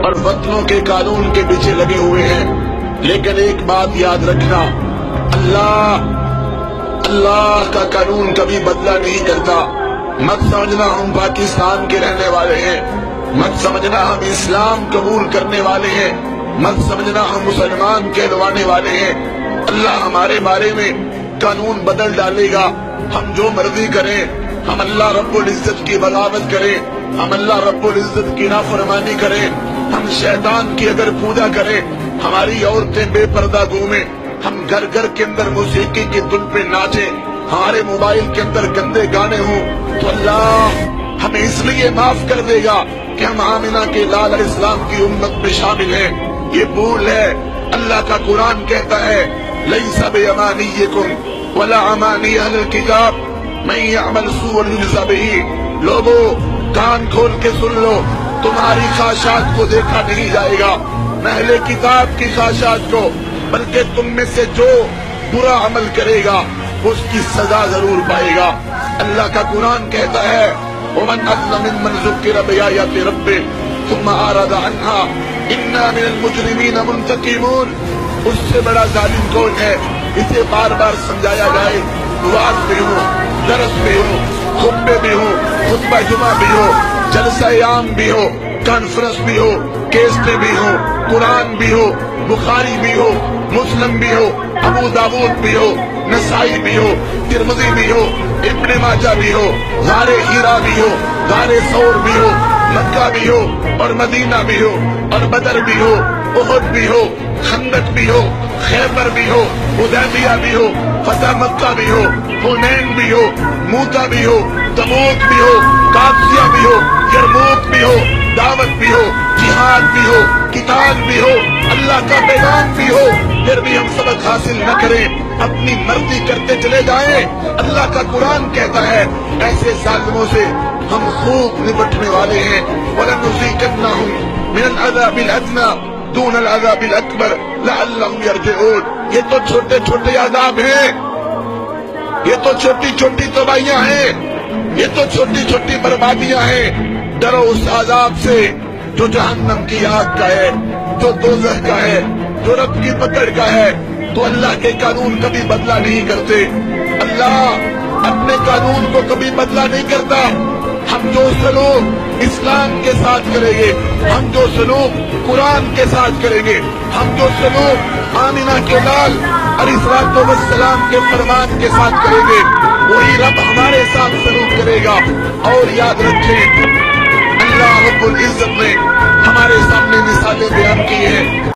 اور وطنوں کے قانون کے پیچھے لگے ہوئے ہیں، لیکن ایک بات یاد رکھنا، اللہ کا قانون کبھی بدلہ نہیں کرتا۔ مت سمجھنا ہم پاکستان کے رہنے والے ہیں، مت سمجھنا ہم اسلام قبول کرنے والے ہیں، مت سمجھنا ہم مسلمان کہلوانے والے ہیں۔ اللہ ہمارے بارے میں قانون بدل ڈالے گا، ہم جو مرضی کریں، ہم اللہ رب العزت کی بغاوت کریں، ہم اللہ رب العزت کی نافرمانی کریں، ہم شیطان کی اگر پوجا کریں، ہماری عورتیں بے پردہ گھومیں، ہم گھر گھر کے اندر موسیقی کی دھن پہ ناچیں، ہمارے موبائل کے اندر گندے گانے ہوں، تو اللہ ہمیں اس لیے معاف کر دے گا کہ ہم آمنہ کے لال علیہ السلام کی امت میں شامل ہیں۔ یہ بھول ہے۔ اللہ کا قرآن کہتا ہے لَيْسَ بِأَمَانِيِّكُمْ وَلَا أَمَانِيَّ أَهْلِ الْكِتَابِ مَن يَعْمَلْ سُوءًا يُجْزَ بِهِ۔ لوگوں کان کھول کے سن لو، تمہاری خواہشات کو دیکھا نہیں جائے گا، نہ اہل کتاب کی خواہشات کو، بلکہ تم میں سے جو برا عمل کرے گا اس کی سزا ضرور پائے گا۔ اللہ کا قرآن کہتا ہے وَمَنْ أَظْلَمُ مِمَّنْ ذُكِّرَ بِآيَاتِ رَبِّهِ ثُمَّ أَعْرَضَ عَنْهَا إِنَّا مِنَ الْمُجْرِمِينَ مُنْتَقِمُونَ۔ اس سے بڑا ظالم کون ہے؟ اسے بار بار سمجھایا جائے، وعظ بھی ہو، درس بھی ہو، خطبے بھی ہو، خطبہ جمعہ بھی ہو، جلسہ عام بھی ہو، کانفرنس بھی ہو، کیسٹیں بھی ہو، قرآن بھی ہو، بخاری بھی ہو، مسلم بھی ہو، ابو داود بھی ہو، نسائی بھی ہو، ترمذی بھی ہو، ابن ماجہ بھی ہو، غار ہیرا بھی ہو، غار ثور بھی ہو، مکہ بھی ہو اور مدینہ بھی ہو، اور بدر بھی ہو، احد بھی ہو، خندق بھی ہو، خیبر بھی ہو، حدیبیہ بھی ہو، فتح مکہ بھی ہو، حنین بھی ہو، موتا بھی ہو، تبوک بھی ہو، قادسیہ بھی ہو، یرموک بھی ہو، دعوت بھی ہو، جہاد بھی ہو، قتال بھی ہو، اللہ کا پیغام بھی ہو، پھر بھی ہم سبق حاصل نہ کریں، اپنی مرضی کرتے چلے جائیں۔ اللہ کا قرآن کہتا ہے ایسے ظالموں سے ہم خوب نپٹنے والے ہیں۔ وَلَنُذِيقَنَّهُم مِّنَ الْعَذَابِ الْأَدْنَىٰ دُونَ الْعَذَابِ الْأَكْبَرِ لَعَلَّهُمْ يَرْجِعُونَ۔ یہ تو چھوٹے چھوٹے عذاب ہیں، یہ تو چھوٹی چھوٹی تباہیاں ہیں، یہ تو چھوٹی چھوٹی بربادیاں ہیں۔ ڈرو اس عذاب سے جو جہنم کی آگ کا ہے، جو دوزخ کا ہے، جو رب کی پکڑ کا ہے۔ تو اللہ کے قانون کبھی بدلہ نہیں کرتے، اللہ اپنے قانون کو کبھی بدلہ نہیں کرتا۔ ہم جو سلوک اسلام کے ساتھ کریں گے، ہم جو سلوک قرآن کے ساتھ کریں گے، ہم جو سلوک آمنہ کے لال علیہ السلام کے فرمان کے ساتھ کریں گے، وہی رب ہمارے ساتھ سلوک کرے گا۔ اور یاد رکھیں اللہ رب العزت نے ہمارے سامنے